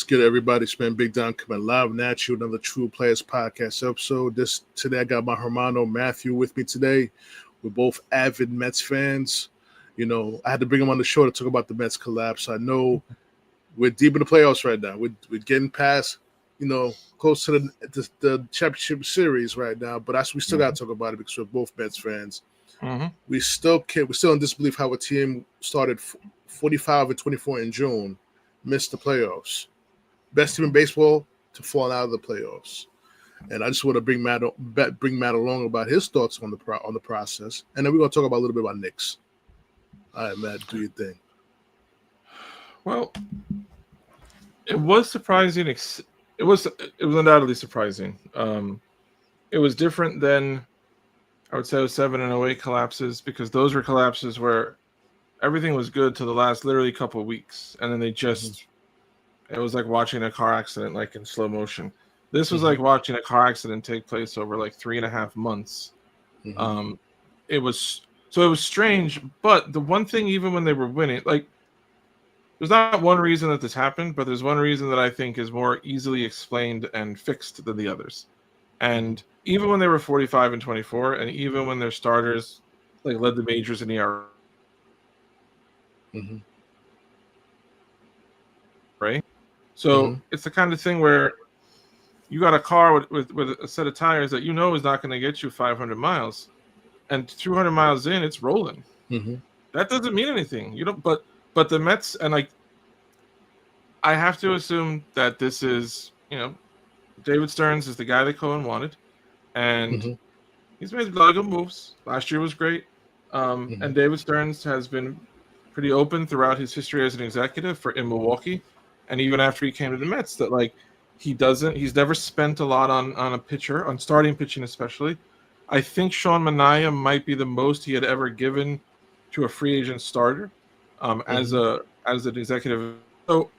good, everybody? It's been Big Don coming live and at you. Another True Players Podcast episode. Today I got my hermano Matthew with me today. We're both avid Mets fans. You know, I had to bring him on the show to talk about the Mets collapse. I know we're deep in the playoffs right now. We're getting past, close to the championship series right now. But we still got to talk about it because we're both Mets fans. Mm-hmm. We're still in disbelief how a team started 45-24 in June, missed the playoffs. Best team in baseball to fall out of the playoffs. And I just want to bring Matt along about his thoughts on the process, and then we're going to talk about a little bit about Knicks. All right, Matt, do your thing. Well, it was surprising. It was undoubtedly surprising. It was different than I would say 07 and 08 collapses, because those were collapses where everything was good to the last literally couple of weeks, and then they just it was like watching a car accident, like in slow motion. This was like watching a car accident take place over like 3.5 months. It was strange, but the one thing, even when they were winning, like, there's not one reason that this happened, but there's one reason that I think is more easily explained and fixed than the others. And even when they were 45-24, and even when their starters like led the majors in ERA, right? So it's the kind of thing where you got a car with a set of tires that is not going to get you 500 miles, and 200 miles in, it's rolling. That doesn't mean anything. But the Mets, and like, I have to assume that this is, David Stearns is the guy that Cohen wanted, and he's made a lot of good moves. Last year was great, and David Stearns has been pretty open throughout his history as an executive in Milwaukee, and even after he came to the Mets, that like he's never spent a lot on a pitcher, on starting pitching especially. I think Sean Manaea might be the most he had ever given to a free agent starter as an executive. So,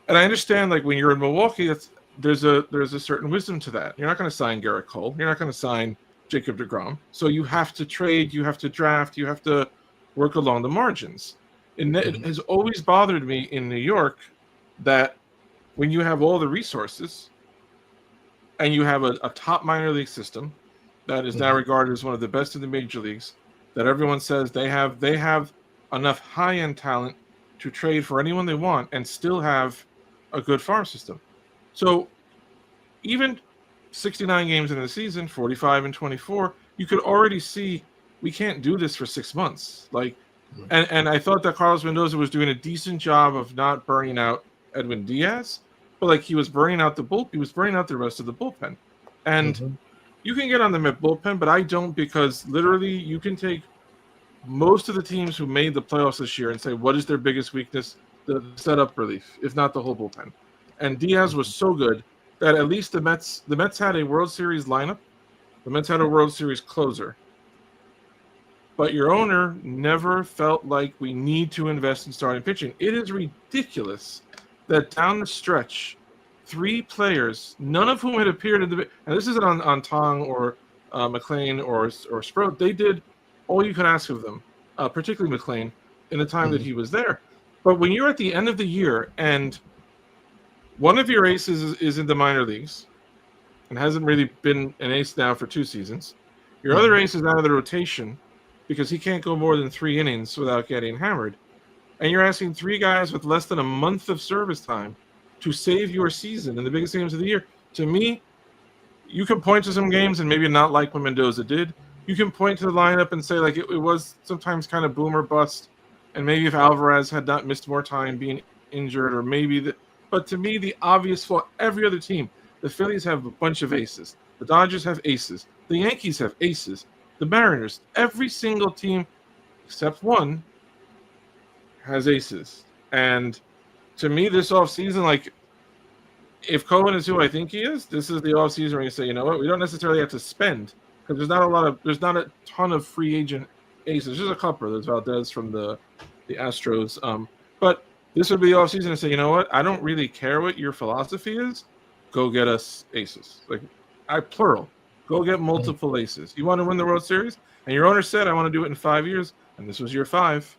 and I understand, like, when you're in Milwaukee, there's a certain wisdom to that. You're not going to sign Garrett Cole. You're not going to sign Jacob deGrom. So you have to trade. You have to draft. You have to work along the margins. And it has always bothered me in New York that when you have all the resources and you have a top minor league system that is now regarded as one of the best in the major leagues, that everyone says they have enough high-end talent to trade for anyone they want and still have a good farm system. So even 69 games in the season, 45-24, you could already see we can't do this for 6 months. Like, and I thought that Carlos Mendoza was doing a decent job of not burning out Edwin Diaz, but like he was burning out he was burning out the rest of the bullpen. And you can get on the Met bullpen, but I don't, because literally you can take most of the teams who made the playoffs this year and say, what is their biggest weakness? The setup relief, if not the whole bullpen. And Diaz was so good that at least the Mets had a World Series lineup. The Mets had a World Series closer. But your owner never felt like we need to invest in starting pitching. It is ridiculous that down the stretch, 3 players, none of whom had appeared in the, and this isn't on Tong or McLean or Sproat, they did all you could ask of them, particularly McLean, in the time that he was there. But when you're at the end of the year and one of your aces is in the minor leagues and hasn't really been an ace now for 2 seasons, your other ace is out of the rotation because he can't go more than 3 innings without getting hammered, and you're asking 3 guys with less than a month of service time to save your season in the biggest games of the year. To me, you can point to some games and maybe not like what Mendoza did. You can point to the lineup and say, like, it was sometimes kind of boom or bust, and maybe if Alvarez had not missed more time being injured, or maybe but to me, the obvious for every other team, the Phillies have a bunch of aces. The Dodgers have aces. The Yankees have aces. The Mariners, every single team except one has aces. And to me, this offseason, like, if Cohen is who I think he is, this is the offseason where you say, you know what, we don't necessarily have to spend, because there's not a ton of free agent aces. There's a couple. There's Valdez from the Astros. But this would be the offseason to say, you know what, I don't really care what your philosophy is. Go get us aces. Like, plural. Go get multiple aces. You want to win the World Series? And your owner said, I want to do it in 5 years. And this was year 5.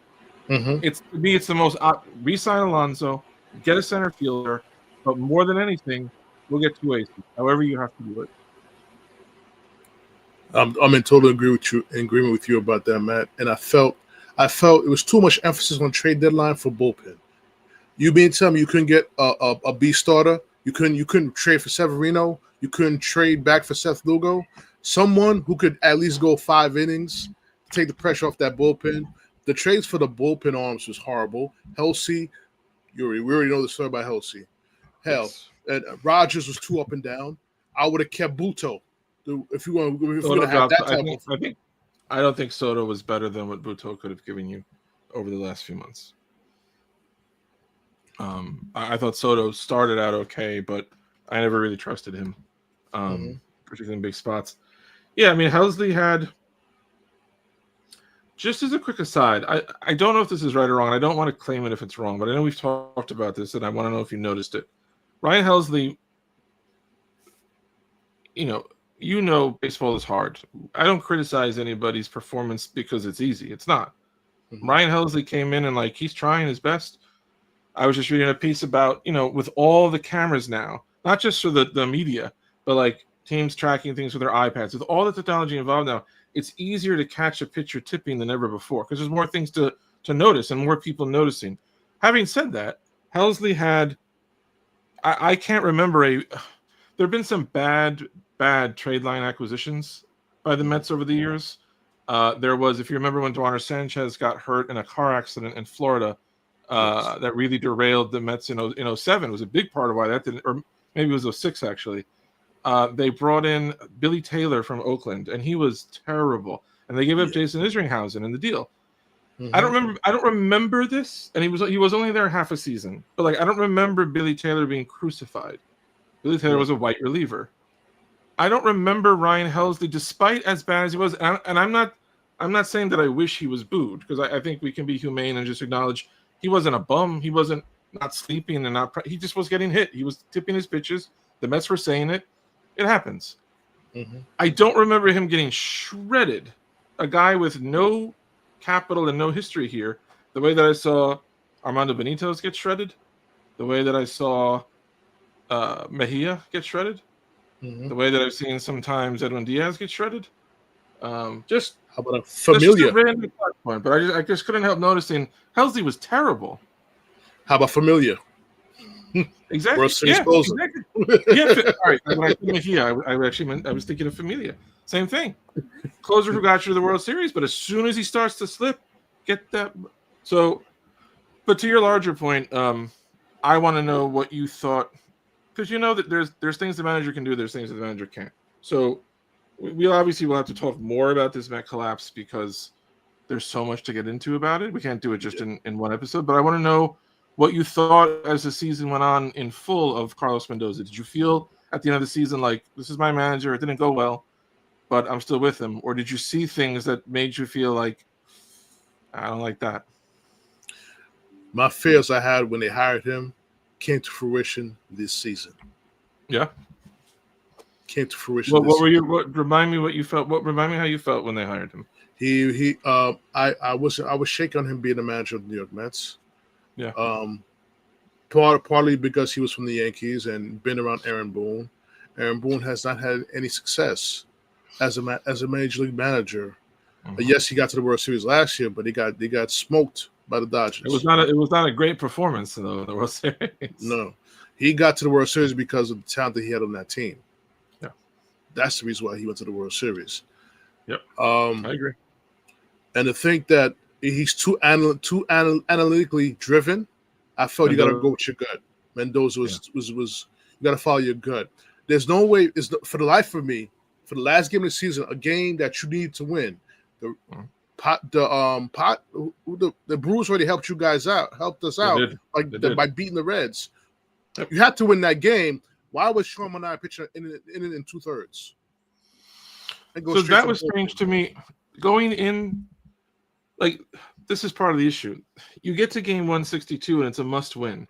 To me, it's the most, re-sign Alonso, get a center fielder, But more than anything, we'll get two aces. However you have to do it. I'm in total agreement with you about that, Matt. And I felt it was too much emphasis on trade deadline for bullpen. You mean tell me you couldn't get a B starter? You couldn't trade for Severino? You couldn't trade back for Seth Lugo? Someone who could at least go 5 innings, take the pressure off that bullpen. The trades for the bullpen arms was horrible. Helsey, we already know the story about Helsey. Hell, Yes. and Rogers was too up and down. I would have kept Buto. If you're gonna have that type I don't think Soto was better than what Buto could have given you over the last few months. I thought Soto started out okay, but I never really trusted him, particularly in big spots. Yeah, I mean, Helsley had, just as a quick aside, I don't know if this is right or wrong. I don't want to claim it if it's wrong, but I know we've talked about this, and I want to know if you noticed it. Ryan Helsley, you know baseball is hard. I don't criticize anybody's performance because it's easy. It's not. Ryan Helsley came in and he's trying his best. I was just reading a piece about, with all the cameras now, not just for the media, but teams tracking things with their iPads, with all the technology involved now, it's easier to catch a pitcher tipping than ever before because there's more things to notice and more people noticing. Having said that, Helsley had, I can't remember there have been some bad trade line acquisitions by the Mets over the years. There was, if you remember, when Duaner Sanchez got hurt in a car accident in Florida, that really derailed the Mets in 07. It was a big part of why that didn't, or maybe it was 06 actually. They brought in Billy Taylor from Oakland, and he was terrible. And they gave up Jason Isringhausen in the deal. I don't remember this, and he was only there half a season. But I don't remember Billy Taylor being crucified. Billy Taylor was a white reliever. I don't remember Ryan Helsley, despite as bad as he was. And I'm not saying that I wish he was booed, because I think we can be humane and just acknowledge he wasn't a bum. He wasn't not sleeping and he just was getting hit. He was tipping his pitches. The Mets were saying it. It happens. I don't remember him getting shredded. A guy with no capital and no history here, the way that I saw Armando Benitez get shredded, the way that I saw Mejia get shredded, the way that I've seen sometimes Edwin Diaz get shredded. Just how about a Familia? Point, but I just couldn't help noticing Helsley was terrible. How about Familia? Exactly. Exactly. Yeah. All right. When I said Mejia, I was thinking of Familia. Same thing. Closer who got you to the World Series, but as soon as he starts to slip, get that. So, but to your larger point, I want to know what you thought, because that there's things the manager can do, there's things that the manager can't. So we obviously will have to talk more about this Met collapse because there's so much to get into about it. We can't do it just in one episode, but I want to know what you thought as the season went on in full of Carlos Mendoza. Did you feel at the end of the season this is my manager, it didn't go well, but I'm still with him? Or did you see things that made you feel I don't like that? My fears I had when they hired him came to fruition this season. Yeah. Came to fruition. Remind me what you felt. Remind me how you felt when they hired him. I was shaking on him being the manager of the New York Mets. Yeah. Partly because he was from the Yankees and been around Aaron Boone. Aaron Boone has not had any success as a major league manager. Yes, he got to the World Series last year, but he got smoked by the Dodgers. It was not a great performance though in the World Series. No, he got to the World Series because of the talent that he had on that team. Yeah, that's the reason why he went to the World Series. Yep, I agree. And to think that he's too analytically driven, I felt you got to go with your gut. Mendoza was you got to follow your gut. There's no way. For the life of me, for the last game of the season, a game that you need to win. The Brewers already helped us out by beating the Reds. Yep. You had to win that game. Why was Sean Manaea pitching in 2/3? So that was strange to me. Going in, this is part of the issue. You get to game 162 and it's a must win.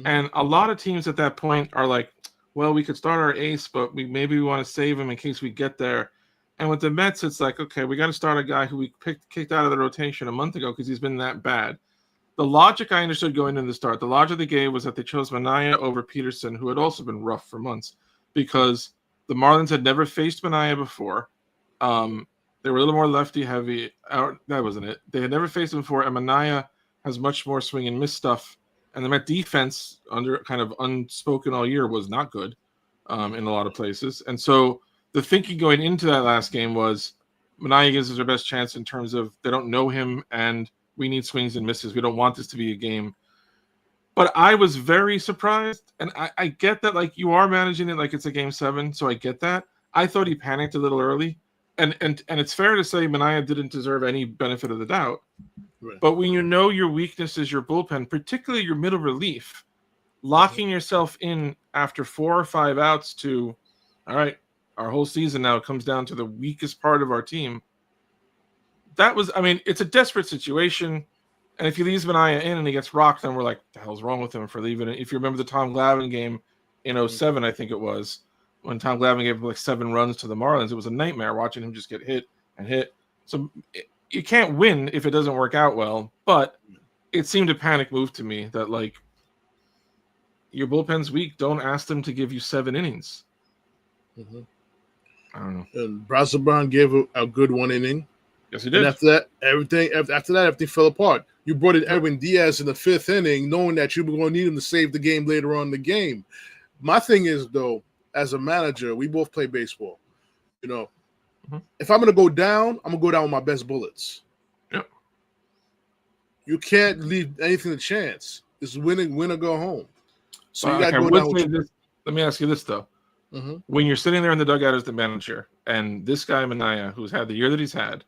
And a lot of teams at that point are like, well, we could start our ace, but we want to save him in case we get there. And with the Mets, it's like, okay, we got to start a guy who we kicked out of the rotation a month ago because he's been that bad. the logic I understood going into the start, the logic they gave was that they chose Manaea over Peterson, who had also been rough for months, because the Marlins had never faced Manaea before. They were a little more lefty heavy. That wasn't it. They had never faced him before, and Manaea has much more swing and miss stuff. And the Met defense, under kind of unspoken all year, was not good in a lot of places. And so the thinking going into that last game was Manaea gives us our best chance in terms of they don't know him and we need swings and misses. We don't want this to be a game. But I was very surprised. And I get that, like, you are managing it like it's a game 7. So I get that. I thought he panicked a little early. And it's fair to say Manaea didn't deserve any benefit of the doubt. Right. But when you know your weakness is your bullpen, particularly your middle relief, locking yourself in after 4 or 5 outs to, all right, our whole season now comes down to the weakest part of our team. That was, I mean, it's a desperate situation. And if he leaves Manaea in and he gets rocked, then we're like, the hell's wrong with him for leaving it? If you remember the Tom Glavine game in 07, I think it was, when Tom Glavine gave like 7 runs to the Marlins, it was a nightmare watching him just get hit and hit. So you can't win if it doesn't work out well, but it seemed a panic move to me that, like, your bullpen's weak. Don't ask them to give you 7 innings. Mm-hmm. I don't know. And Brazoban gave a good 1 inning. Yes, he did. And after that, everything fell apart. You brought in Edwin Diaz in the 5th inning, knowing that you were going to need him to save the game later on in the game. My thing is, though, as a manager, we both play baseball. You know, if I'm going to go down, I'm going to go down with my best bullets. Yep. You can't leave anything to chance. It's win or go home. So you got to go down with this. Let me ask you this, though. Mm-hmm. When you're sitting there in the dugout as the manager, and this guy, Manaea, who's had the year that he's had,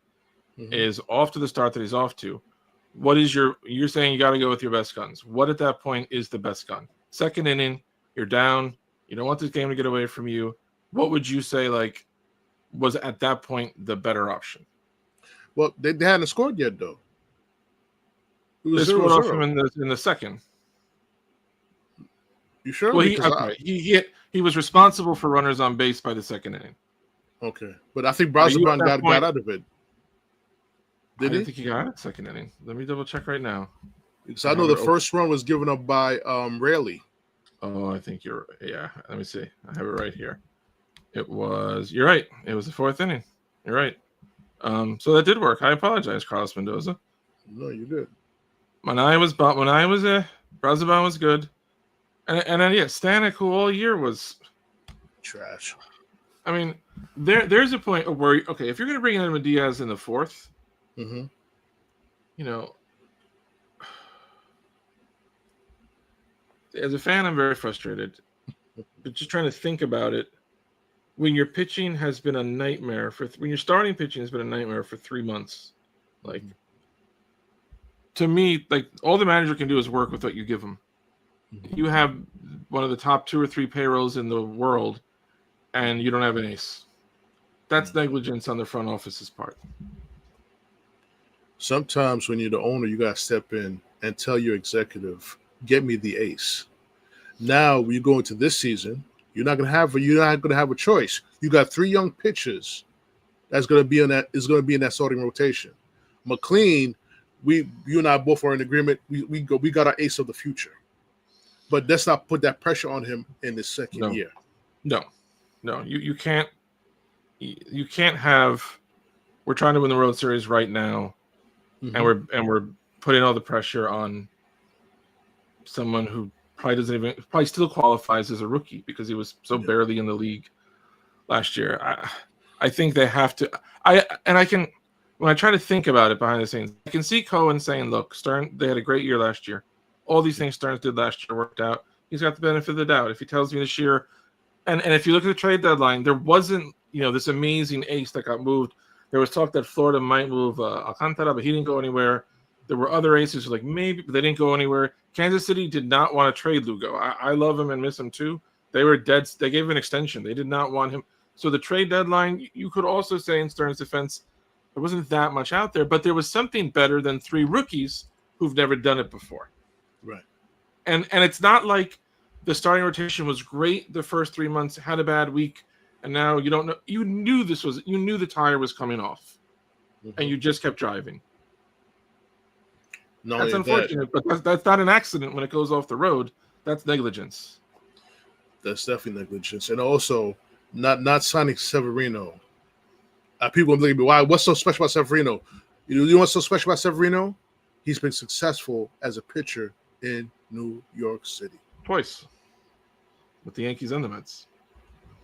is off to the start that he's off to, what is you're saying you got to go with your best guns. What at that point is the best gun? 2nd inning, you're down. You don't want this game to get away from you. What would you say, like, was at that point the better option? Well, they hadn't scored yet, though. It was 0-0. Scored off him in the 2nd. You sure? Well, he was responsible for runners on base by the 2nd inning. Okay, but I think Brazoban got out of it. I think he got out of the 2nd inning. Let me double check right now. Because I know the first run was given up by Raley. Oh, I think you're. Yeah, let me see. I have it right here. You're right. It was the 4th inning. You're right. So that did work. I apologize, Carlos Mendoza. No, you did. Brazoban was good. And then, yeah, Stanek, who all year was trash. I mean, there's a point where, okay, if you're going to bring in Edwin Diaz in the 4th, you know, as a fan, I'm very frustrated. But just trying to think about it, when your pitching has been a nightmare when your starting pitching has been a nightmare for 3 months, like, to me, like, all the manager can do is work with what you give him. You have one of the top 2 or 3 payrolls in the world, and you don't have an ace. That's negligence on the front office's part. Sometimes when you're the owner, you got to step in and tell your executive, get me the ace. Now, when you go into this season, you're not going to have a choice. You got 3 young pitchers that's going to be in that starting rotation. McLean, you and I both are in agreement. We got our ace of the future. But let's not put that pressure on him in his second year. No, you can't. You can't have. We're trying to win the World Series right now, and we're putting all the pressure on someone who probably still qualifies as a rookie because he was so barely in the league last year. I think they have to. When I try to think about it behind the scenes, I can see Cohen saying, "Look, Stern, they had a great year last year. All these things Stearns did last year worked out. He's got the benefit of the doubt. If he tells me this year, and if you look at the trade deadline, there wasn't, this amazing ace that got moved. There was talk that Florida might move Alcantara, but he didn't go anywhere. There were other aces like maybe, but they didn't go anywhere. Kansas City did not want to trade Lugo. I love him and miss him too. They were dead. They gave him an extension. They did not want him. So the trade deadline, you could also say in Stearns' defense, there wasn't that much out there, but there was something better than 3 rookies who've never done it before. Right. And it's not like the starting rotation was great the first 3 months, had a bad week, and now you don't know. You knew the tire was coming off, and you just kept driving. Not That's only that, unfortunate, but that's not an accident when it goes off the road. That's negligence. that's definitely negligence, and also not signing Severino. People are looking at me, why? What's so special about Severino? You know what's so special about Severino? He's been successful as a pitcher in New York City. Twice. With the Yankees and the Mets.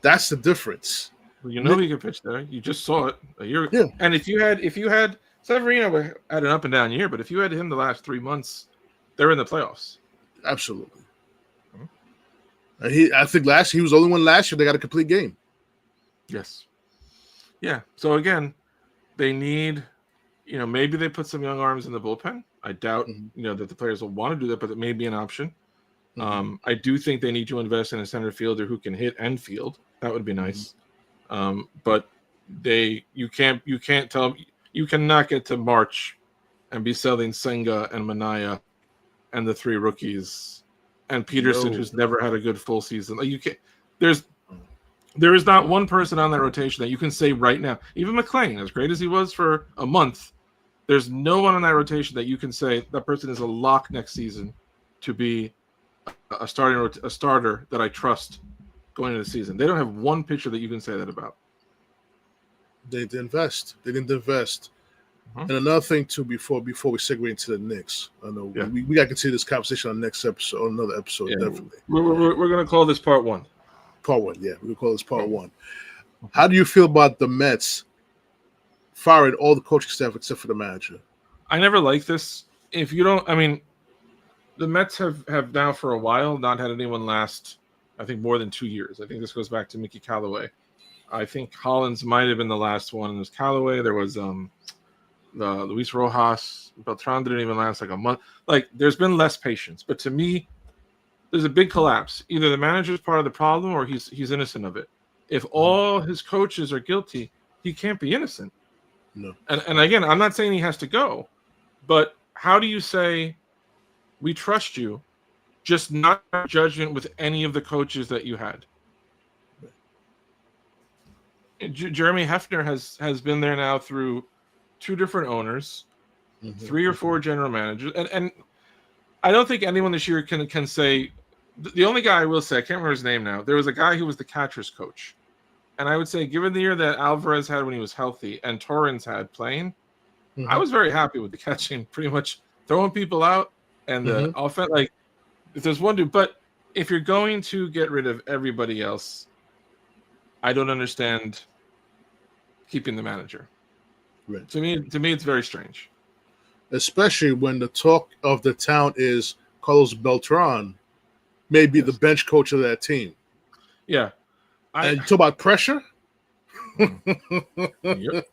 That's the difference. Well, you know he can pitch there. You just saw it a year ago. Yeah. And if you had Severino had an up and down year, but if you had him the last 3 months, they're in the playoffs. Absolutely. And I think he was the only one last year they got a complete game. Yes. Yeah. So again, they need, maybe they put some young arms in the bullpen. I doubt, that the players will want to do that, but it may be an option. I do think they need to invest in a center fielder who can hit and field. That would be nice. But you cannot get to March and be selling Senga and Manaya and the 3 rookies and Peterson, who's never had a good full season. Like, you can't. There is not one person on that rotation that you can say right now. Even McClain, as great as he was for a month, there's no one on that rotation that you can say that person is a lock next season to be a starter that I trust going into the season. They don't have one pitcher that you can say that about. They didn't invest. And another thing too, before we segue into the Knicks, I know we got to continue this conversation on next episode, on another episode, definitely. We're going to call this part 1. Part 1, yeah. We'll call this part 1. How do you feel about the Mets firing all the coaching staff except for the manager? I never liked this. If you don't, the Mets have now for a while not had anyone last, I think, more than 2 years. I think this goes back to Mickey Callaway. I think Hollins might have been the last one. There's Callaway. There was the Luis Rojas. Beltran didn't even last like a month. Like, there's been less patience. But to me, there's a big collapse. Either the manager's part of the problem or he's innocent of it. If all his coaches are guilty, he can't be innocent. No. And again, I'm not saying he has to go, but how do you say we trust you, just not judgment with any of the coaches that you had? Jeremy Hefner has been there now through 2 different owners, 3 or 4 general managers, and I don't think anyone this year can say. The only guy I will say, I can't remember his name now. There was a guy who was the catcher's coach, and I would say, given the year that Alvarez had when he was healthy and Torrens had playing, I was very happy with the catching. Pretty much throwing people out and the offense. Like, if there's one dude, but if you're going to get rid of everybody else, I don't understand keeping the manager. Right. To me, it's very strange. Especially when the talk of the town is Carlos Beltran may be the bench coach of that team. Yeah. And talk about pressure. Yep.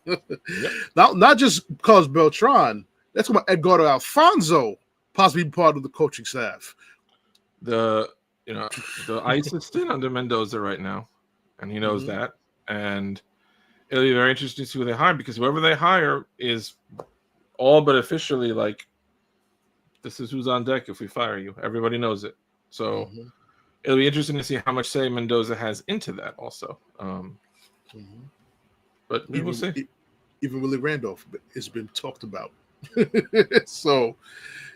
Not just Carlos Beltran. That's about Edgardo Alfonso possibly be part of the coaching staff. The ice is thin under Mendoza right now, and he knows that. And it'll be very interesting to see who they hire, because whoever they hire is all but officially like, this is who's on deck if we fire you. Everybody knows it. So it'll be interesting to see how much say Mendoza has into that also. But we'll see. Even Willie Randolph has been talked about. So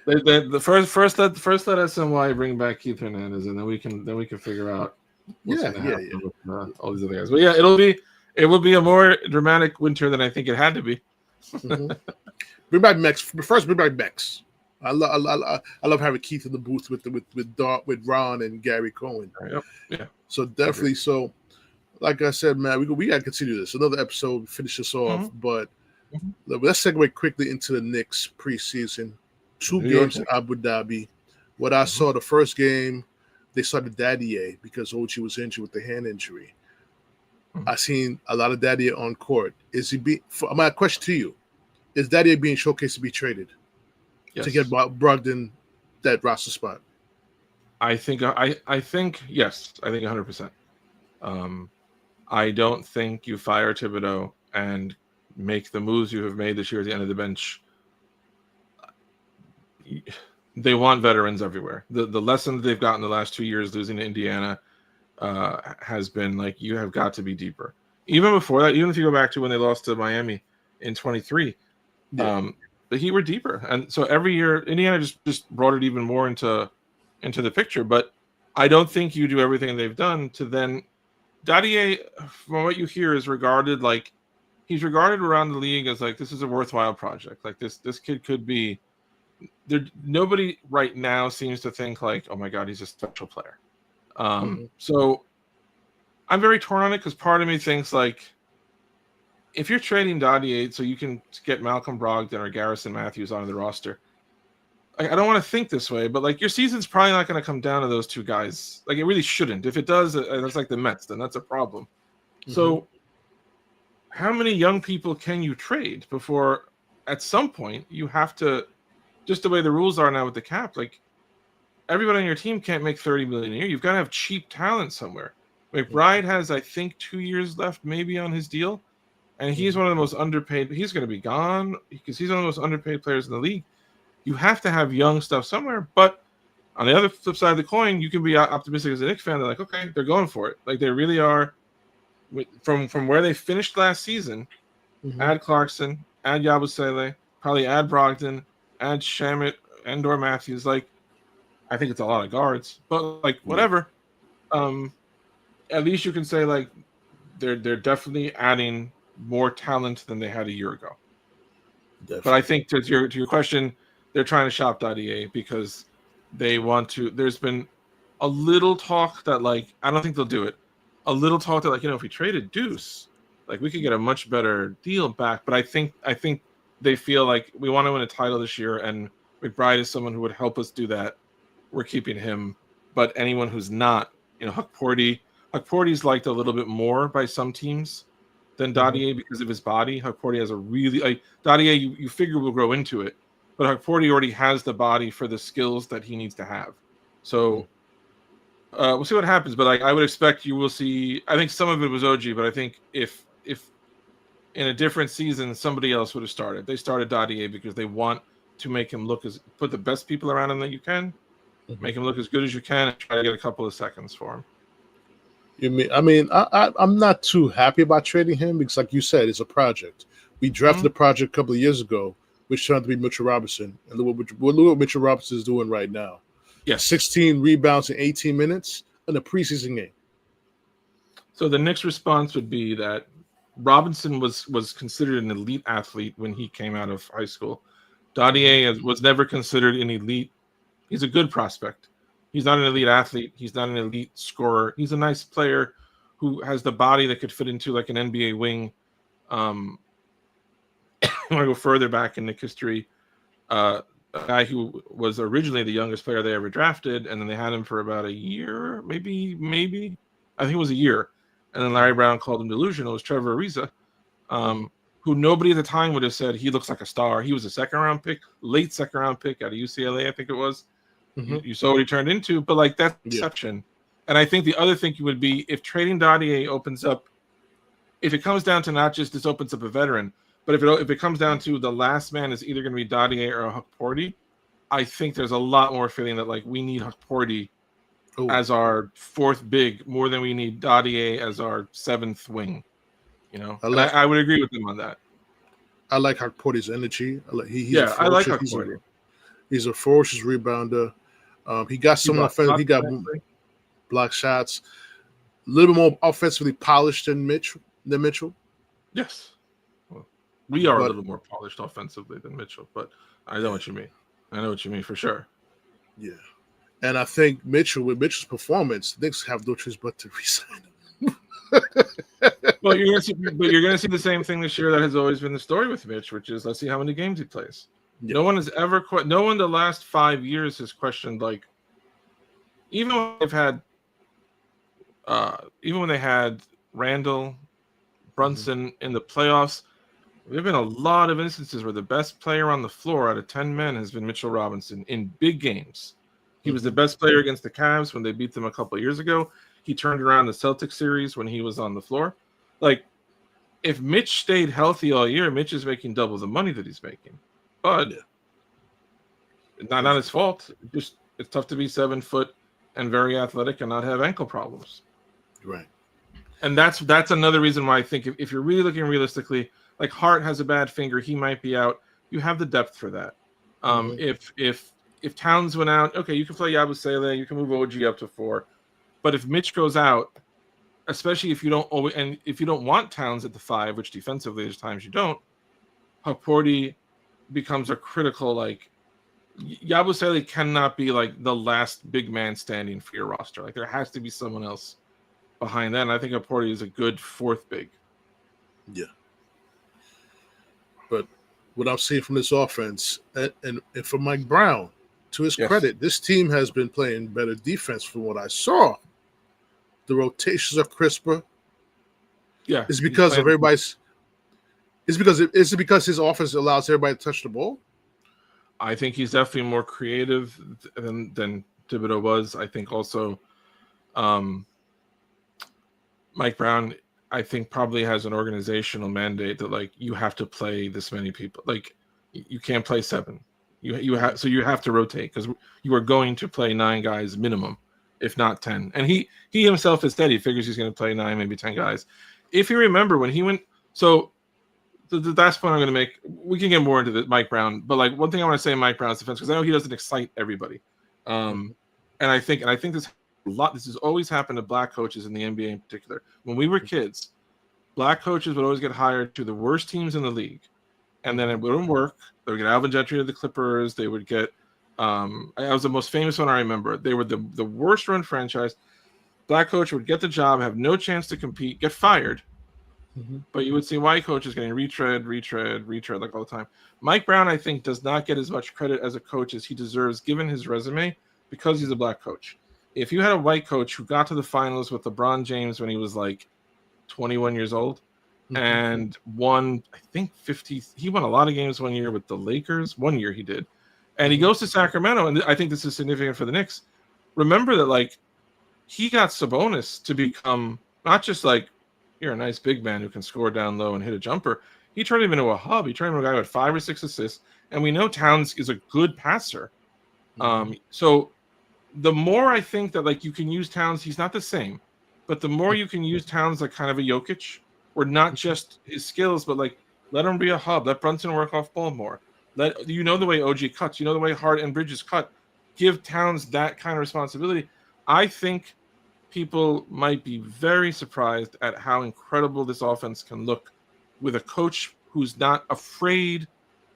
the first let SNY bring back Keith Hernandez, and then we can figure out what's going to happen with all these other guys. But yeah, it will be a more dramatic winter than I think it had to be. Bring back Mex. First, bring back Mex. I love having Keith in the booth with Ron and Gary Cohen. Yep. Yeah. So definitely. So, like I said, man, we got to continue this. Another episode, finish this off. But let's segue quickly into the Knicks preseason. 2 games in Abu Dhabi. What I saw, the first game, they started Dadier because OG was injured with the hand injury. I seen a lot of Dadier on court. My question to you, is Dadier being showcased to be traded? Yes. To get Brogdan that roster spot? I think yes. I think 100%. I don't think you fire Thibodeau and make the moves you have made this year at the end of the bench. They want veterans everywhere. The lesson that they've gotten the last 2 years losing to Indiana has been like, you have got to be deeper. Even before that, even if you go back to when they lost to Miami in 23, the Heat were deeper, and so every year Indiana just brought it even more into the picture. But I don't think you do everything they've done to then. Dadier, from what you hear, is regarded like he's regarded around the league as like this is a worthwhile project. Like this kid could be there. Nobody right now seems to think like, oh my God, he's a special player. So I'm very torn on it because part of me thinks like if you're trading Dadier so you can get Malcolm Brogdan or Garrison Matthews onto the roster, I don't want to think this way, but like your season's probably not going to come down to those two guys. Like it really shouldn't. If it does, it's like the Mets, then that's a problem. So how many young people can you trade before at some point you have to, just the way the rules are now with the cap, like everybody on your team can't make $30 million a year. You've got to have cheap talent somewhere. McBride has, I think, 2 years left maybe on his deal, and he's one of the most underpaid. He's going to be gone because he's one of the most underpaid players in the league. You have to have young stuff somewhere, but on the other flip side of the coin, you can be optimistic as a Knicks fan. They're like, okay, they're going for it. Like they really are. From where they finished last season, add Clarkson, add Yabusele, probably add Brogdon, add Shamet, Endor Matthews. Like, I think it's a lot of guards, but like whatever. At least you can say like they're definitely adding more talent than they had a year ago. Definitely. But I think to your question, they're trying to shop Dadier because they want to. There's been a little talk that like I don't think they'll do it. A little talk that like if we traded Deuce, like we could get a much better deal back. But I think they feel like we want to win a title this year, and McBride is someone who would help us do that. We're keeping him. But anyone who's not, Hukporty's liked a little bit more by some teams than Dadier because of his body. Hukporty has a really Dadier. You figure will grow into it. But Hukporty already has the body for the skills that he needs to have. So we'll see what happens. But I would expect you will see. I think some of it was OG, but I think if in a different season somebody else would have started. They started Dadier because they want to make him put the best people around him that you can, make him look as good as you can, and try to get a couple of seconds for him. I'm not too happy about trading him because, like you said, it's a project. We drafted the project a couple of years ago, which turned out to be Mitchell Robinson. And look what Mitchell Robinson is doing right now. Yeah, 16 rebounds in 18 minutes in a preseason game. So the Knicks' response would be that Robinson was considered an elite athlete when he came out of high school. Dadier was never considered an elite. He's a good prospect. He's not an elite athlete. He's not an elite scorer. He's a nice player who has the body that could fit into like an NBA wing. I want to go further back in Knicks history. A guy who was originally the youngest player they ever drafted, and then they had him for about a year, maybe. I think it was a year. And then Larry Brown called him delusional. It was Trevor Ariza, who nobody at the time would have said he looks like a star. He was a late second round pick out of UCLA, I think it was. You saw what he turned into, but like that's exception. And I think the other thing would be if trading Dadier opens up, if it comes down to not just this opens up a veteran, but if it comes down to the last man is either going to be Dadier or Hukporty, I think there's a lot more feeling that like we need Hukporty as our fourth big more than we need Dadier as our seventh wing. I would agree with him on that. I like Hukporty's energy. I like Hukporty. He's a ferocious rebounder. He got some offense. He got block shots. A little bit more offensively polished than Mitchell. Yes. Well, we are a little more polished offensively than Mitchell, but I know what you mean. I know what you mean for sure. Yeah. And I think with Mitchell's performance, the Knicks have no choice but to resign him. Well, you're gonna see the same thing this year that has always been the story with Mitch, which is let's see how many games he plays. Yeah. No one the last 5 years has questioned like even when they had Randall Brunson in the playoffs, there have been a lot of instances where the best player on the floor out of 10 men has been Mitchell Robinson in big games. He was the best player against the Cavs when they beat them a couple of years ago. He turned around the Celtics series when he was on the floor. Like, if Mitch stayed healthy all year, Mitch is making double the money that he's making. But not his fault. It's tough to be 7 foot and very athletic and not have ankle problems. Right. And that's another reason why I think if you're really looking realistically, like Hart has a bad finger, he might be out. you have the depth for that. If Towns went out, okay, you can play Yabusele, you can move OG up to 4. But if Mitch goes out, especially if you don't want Towns at the 5, which defensively there's times you don't, Haporti becomes a critical, like, Yabusele cannot be like the last big man standing for your roster. Like, there has to be someone else behind that. And I think Haporti is a good 4th big. Yeah. But what I'm seeing from this offense, and for Mike Brown, to his credit, this team has been playing better defense from what I saw. The rotations are crisper. Yeah. It's because of everybody's. Is it because his offense allows everybody to touch the ball? I think he's definitely more creative than Thibodeau was. I think also Mike Brown, I think, probably has an organizational mandate that, like, you have to play this many people. Like, you can't play 7. You have to rotate because you are going to play 9 guys minimum, if not 10. And he himself has said he figures he's going to play 9, maybe 10 guys. If you remember when he went, so the last point I'm going to make, we can get more into Mike Brown, but like one thing I want to say in Mike Brown's defense, because I know he doesn't excite everybody, and I think this has always happened to black coaches in the NBA in particular. When we were kids, black coaches would always get hired to the worst teams in the league, and then it wouldn't work. They would get Alvin Gentry to the Clippers. They would get I was the most famous one I remember. They were the worst run franchise. Black coach would get the job, have no chance to compete, get fired. But you would see white coaches getting retread like all the time. Mike Brown, I think, does not get as much credit as a coach as he deserves given his resume because he's a black coach. If you had a white coach who got to the finals with LeBron James when he was like 21 years old and won, I think, 50, he won a lot of games one year with the Lakers. One year he did. And he goes to Sacramento, and I think this is significant for the Knicks. Remember that, like, he got Sabonis to become not just like, you're a nice big man who can score down low and hit a jumper. He turned him into a hub. He turned him into a guy with 5 or 6 assists. And we know Towns is a good passer. So the more I think that, like, you can use Towns, he's not the same. But the more you can use Towns like kind of a Jokic, or not just his skills, but like let him be a hub. Let Brunson work off ball more. The way OG cuts. You know the way Hart and Bridges cut. Give Towns that kind of responsibility. I think people might be very surprised at how incredible this offense can look with a coach who's not afraid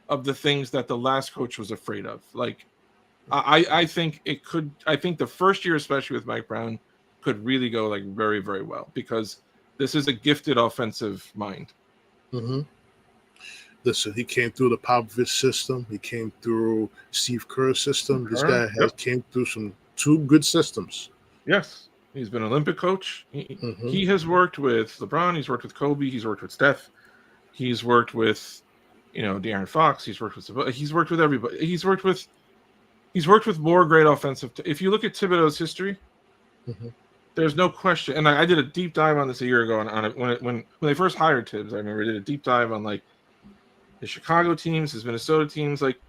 of the things that the last coach was afraid of. Like, I think it could. I think the first year, especially with Mike Brown, could really go like very, very well because this is a gifted offensive mind. Listen, he came through the Popovich system. He came through Steve Kerr's system. This guy came through 2 good systems. Yes. He's been an Olympic coach. He has worked with LeBron. He's worked with Kobe. He's worked with Steph. He's worked with, De'Aaron Fox. He's worked with everybody. He's worked with more great offensive. If you look at Thibodeau's history, there's no question. And I did a deep dive on this a year ago on it when they first hired Tibbs. I remember I did a deep dive on like his Chicago teams, his Minnesota teams. Like,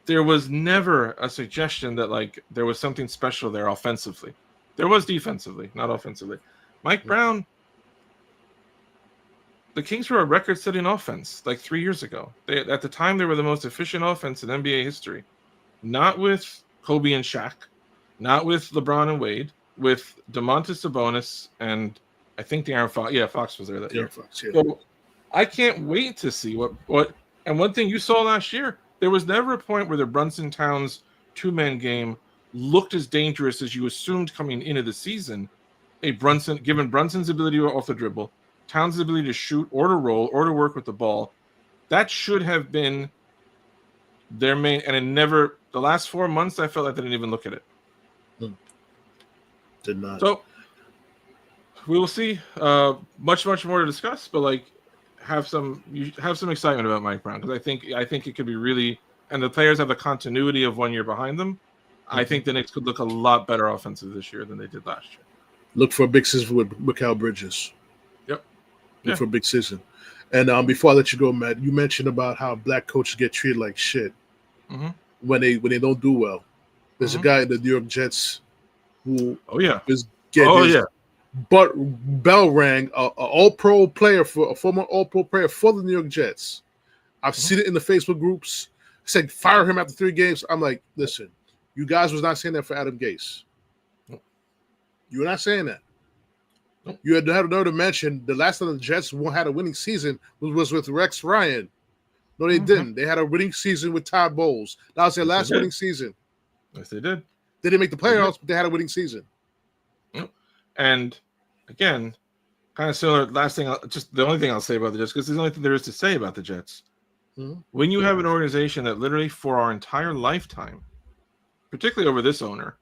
there was never a suggestion that like there was something special there offensively. There was defensively, not offensively. Mike Brown, the Kings were a record-setting offense like 3 years ago. At the time, they were the most efficient offense in NBA history. Not with Kobe and Shaq, not with LeBron and Wade, with Domantas Sabonis and I think De'Aaron Fox. Yeah, Fox was there that year. Fox, yeah. So I can't wait to see what. And one thing you saw last year, there was never a point where the Brunson Towns 2-man game looked as dangerous as you assumed coming into the season. Given Brunson's ability to off the dribble, Towns' ability to shoot or to roll or to work with the ball, that should have been their main. And it never. The last 4 months, I felt like they didn't even look at it. Did not. So we will see. Much more to discuss, but like have some excitement about Mike Brown because I think it could be really. And the players have the continuity of 1 year behind them. I think the Knicks could look a lot better offensive this year than they did last year. Look for a big season with mikalbridges. Yep. Look for a big season. And before I let you go, Matt, you mentioned about how black coaches get treated like shit when they don't do well. There's a guy in the New York Jets who is getting his bell rang, a former All-Pro player for the New York Jets. I've seen it in the Facebook groups. Said fire him after 3 games. I'm like, listen, you guys was not saying that for Adam Gase. You were not saying that. You had to mention the last time the Jets had a winning season was with Rex Ryan. No, they didn't. They had a winning season with Todd Bowles. That was their last winning season. Yes, they did. They didn't make the playoffs, but they had a winning season. And again, kind of similar. Last thing, just the only thing I'll say about the Jets, because there's the only thing there is to say about the Jets. When you have an organization that literally for our entire lifetime, particularly over this owner,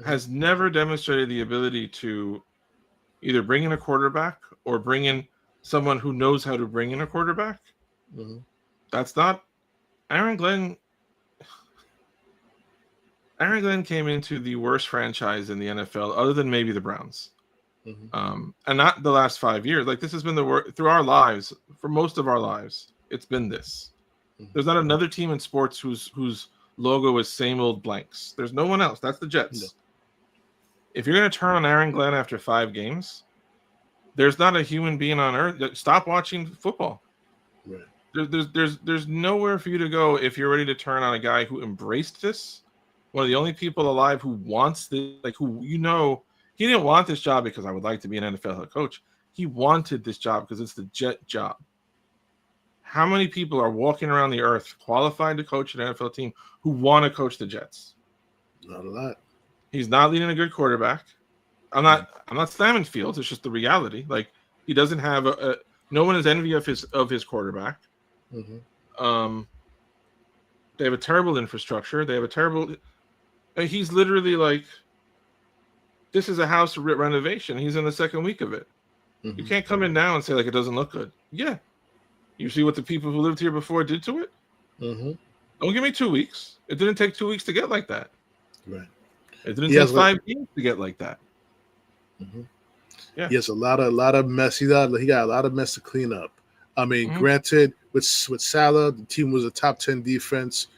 has never demonstrated the ability to either bring in a quarterback or bring in someone who knows how to bring in a quarterback. That's not Aaron Glenn. Aaron Glenn came into the worst franchise in the NFL, other than maybe the Browns, and not the last 5 years. Like, this has been the worst through our lives. For most of our lives, it's been this. There's not another team in sports whose logo is same old blanks. There's no one else. That's the Jets. No. If you're going to turn on Aaron Glenn after 5 games, there's not a human being on earth. Stop watching football. Right. There's nowhere for you to go if you're ready to turn on a guy who embraced this. One of the only people alive who wants this, like, who, he didn't want this job because I would like to be an NFL head coach. He wanted this job because it's the Jet job. How many people are walking around the earth qualified to coach an NFL team who want to coach the Jets? Not a lot. He's not leading a good quarterback. I'm not slamming Fields. It's just the reality. Like, he doesn't have no one is envy of his quarterback. They have a terrible infrastructure. They have a terrible. He's literally like, this is a house renovation. He's in the 2nd week of it. You can't come in now and say, like, it doesn't look good. Yeah. You see what the people who lived here before did to it? Don't give me 2 weeks. It didn't take 2 weeks to get like that. Right. It didn't take 5 games to get like that. Yeah. He has a lot of mess. He got a lot of mess to clean up. I mean, granted, with Salah, the team was a top 10 defense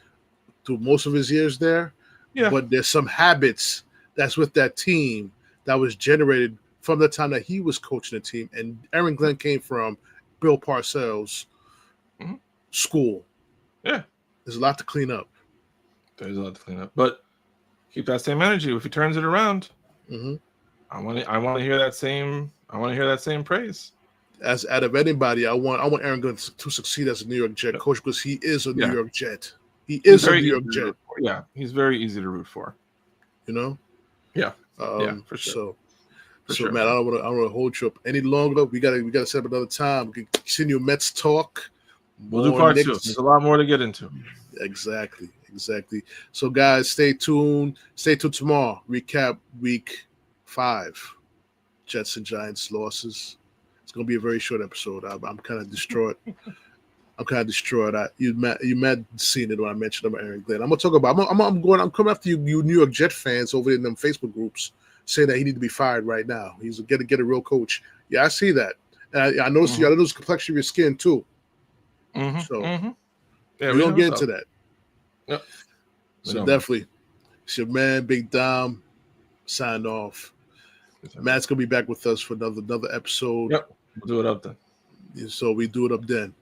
through most of his years there. Yeah. But there's some habits that's with that team that was generated from the time that he was coaching the team. And Aaron Glenn came from Bill Parcells' school. Yeah. There's a lot to clean up. There's a lot to clean up. But keep that same energy. If he turns it around, I want to hear that same. I want to hear that same praise. As out of anybody, I want Aaron Glenn to succeed as a New York Jet coach because he is a New York Jet. He is a New York Jet. Yeah, he's very easy to root for. You know. Yeah. For sure. So man, I don't want to hold you up any longer. We gotta set up another time. We can continue Mets talk. We'll do part 2. There's a lot more to get into. Exactly. So guys, stay tuned. Stay tuned tomorrow. Recap week 5. Jets and Giants losses. It's gonna be a very short episode. I'm kind of distraught. You mad seeing it when I mentioned about Aaron Glenn. I'm gonna talk about. I'm coming after you New York Jet fans over in them Facebook groups saying that he need to be fired right now. He's get a real coach. Yeah, I see that. And I noticed you got to lose complexion of your skin too. So yeah, we don't get into that. Yep. So definitely, it's your man Big Dom. Sign off. Matt's gonna be back with us for another episode. Yep, we'll do it up then. So we do it up then.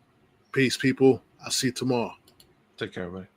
Peace, people. I'll see you tomorrow. Take care, everybody.